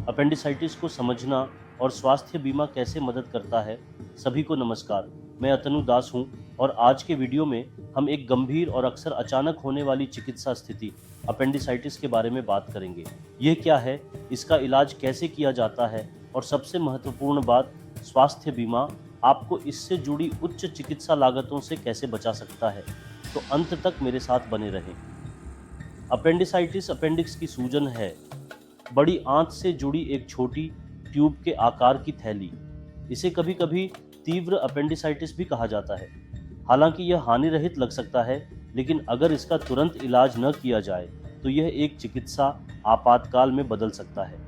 Appendicitis को समझना और स्वास्थ्य बीमा कैसे मदद करता है। सभी को नमस्कार, मैं अतनु दास हूं और आज के वीडियो में हम एक गंभीर और अक्सर अचानक होने वाली चिकित्सा स्थिति अपेंडिसाइटिस के बारे में बात करेंगे। यह क्या है, इसका इलाज कैसे किया जाता है और सबसे महत्वपूर्ण बात, स्वास्थ्य बीमा आपको इससे जुड़ी उच्च चिकित्सा लागतों से कैसे बचा सकता है। तो अंत तक मेरे साथ बने रहें। अपेंडिसाइटिस अपेंडिक्स की सूजन है, बड़ी आंत से जुड़ी एक छोटी ट्यूब के आकार की थैली। इसे कभी कभी तीव्र अपेंडिसाइटिस भी कहा जाता है। हालांकि यह हानि रहित लग सकता है, लेकिन अगर इसका तुरंत इलाज न किया जाए तो यह एक चिकित्सा आपातकाल में बदल सकता है।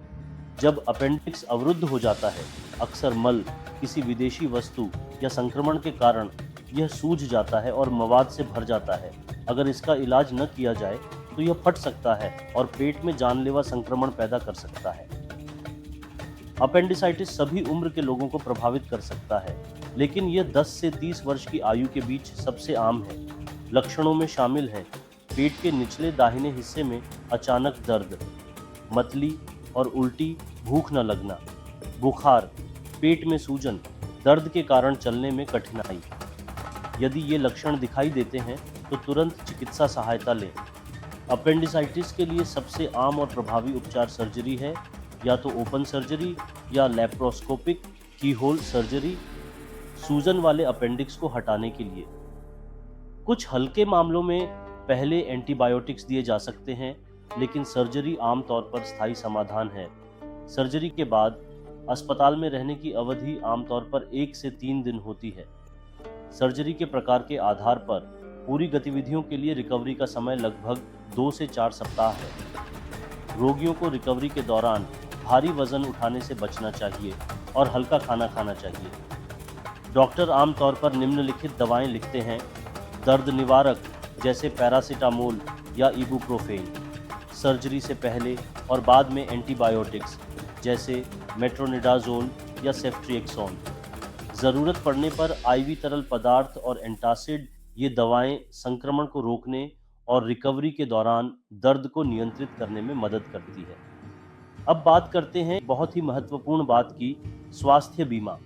जब अपेंडिक्स अवरुद्ध हो जाता है, अक्सर मल, किसी विदेशी वस्तु या संक्रमण के कारण यह सूज जाता है और मवाद से भर जाता है। अगर इसका इलाज न किया जाए तो यह फट सकता है और पेट में जानलेवा संक्रमण पैदा कर सकता है। अपेंडिसाइटिस सभी उम्र के लोगों को प्रभावित कर सकता है, लेकिन यह 10 से 30 वर्ष की आयु के बीच सबसे आम है। लक्षणों में शामिल हैं पेट के निचले दाहिने हिस्से में अचानक दर्द, मतली और उल्टी, भूख न लगना, बुखार, पेट में सूजन, दर्द के कारण चलने में कठिनाई। यदि ये लक्षण दिखाई देते हैं तो तुरंत चिकित्सा सहायता लें। अपेंडिसाइटिस के लिए सबसे आम और प्रभावी उपचार सर्जरी है, या तो ओपन सर्जरी या लैप्रोस्कोपिक कीहोल सर्जरी, सूजन वाले अपेंडिक्स को हटाने के लिए। कुछ हल्के मामलों में पहले एंटीबायोटिक्स दिए जा सकते हैं, लेकिन सर्जरी आमतौर पर स्थायी समाधान है। सर्जरी के बाद अस्पताल में रहने की अवधि आमतौर पर 1 से 3 दिन होती है। सर्जरी के प्रकार के आधार पर पूरी गतिविधियों के लिए रिकवरी का समय लगभग 2 से 4 सप्ताह है। रोगियों को रिकवरी के दौरान भारी वजन उठाने से बचना चाहिए और हल्का खाना खाना चाहिए। डॉक्टर आमतौर पर निम्नलिखित दवाएं लिखते हैं: दर्द निवारक जैसे पैरासीटामोल या इबुप्रोफेन, सर्जरी से पहले और बाद में एंटीबायोटिक्स जैसे मेट्रोनिडाजोल या सेफ्ट्रिएक्सोन। ज़रूरत पड़ने पर आईवी तरल पदार्थ और एंटासिड। ये दवाएं संक्रमण को रोकने और रिकवरी के दौरान दर्द को नियंत्रित करने में मदद करती है। अब बात करते हैं बहुत ही महत्वपूर्ण बात की, स्वास्थ्य बीमा।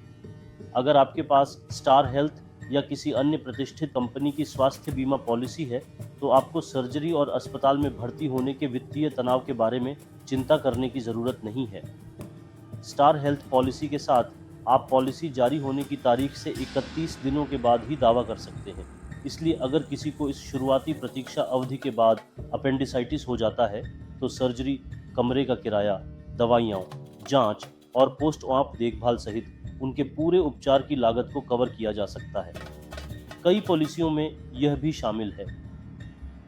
अगर आपके पास स्टार हेल्थ या किसी अन्य प्रतिष्ठित कंपनी की स्वास्थ्य बीमा पॉलिसी है, तो आपको सर्जरी और अस्पताल में भर्ती होने के वित्तीय तनाव के बारे में चिंता करने की ज़रूरत नहीं है। स्टार हेल्थ पॉलिसी के साथ आप पॉलिसी जारी होने की तारीख से 31 दिनों के बाद ही दावा कर सकते हैं। इसलिए अगर किसी को इस शुरुआती प्रतीक्षा अवधि के बाद अपेंडिसाइटिस हो जाता है, तो सर्जरी, कमरे का किराया, दवाइयाँ, जांच और पोस्ट ऑप देखभाल सहित उनके पूरे उपचार की लागत को कवर किया जा सकता है। कई पॉलिसियों में यह भी शामिल है: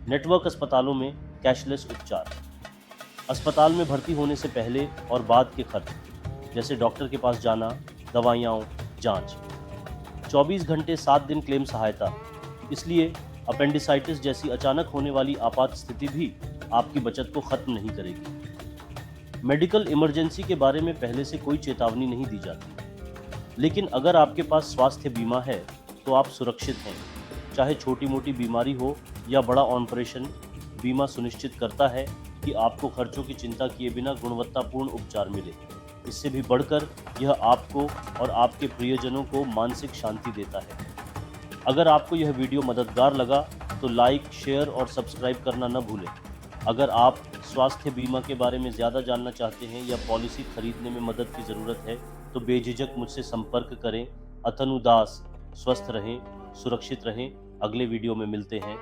नेटवर्क अस्पतालों में कैशलेस उपचार, अस्पताल में भर्ती होने से पहले और बाद के खर्च जैसे डॉक्टर के पास जाना, दवाइयाँ, जांच, 24 घंटे 7 दिन क्लेम सहायता। इसलिए अपेंडिसाइटिस जैसी अचानक होने वाली आपात स्थिति भी आपकी बचत को खत्म नहीं करेगी। मेडिकल इमरजेंसी के बारे में पहले से कोई चेतावनी नहीं दी जाती, लेकिन अगर आपके पास स्वास्थ्य बीमा है तो आप सुरक्षित हैं। चाहे छोटी मोटी बीमारी हो या बड़ा ऑपरेशन, बीमा सुनिश्चित करता है कि आपको खर्चों की चिंता किए बिना गुणवत्तापूर्ण उपचार मिले। इससे भी बढ़कर यह आपको और आपके प्रियजनों को मानसिक शांति देता है। अगर आपको यह वीडियो मददगार लगा तो लाइक, शेयर और सब्सक्राइब करना न भूलें। अगर आप स्वास्थ्य बीमा के बारे में ज़्यादा जानना चाहते हैं या पॉलिसी खरीदने में मदद की ज़रूरत है, तो बेझिझक मुझसे संपर्क करें। अतनु दास। स्वस्थ रहें, सुरक्षित रहें। अगले वीडियो में मिलते हैं।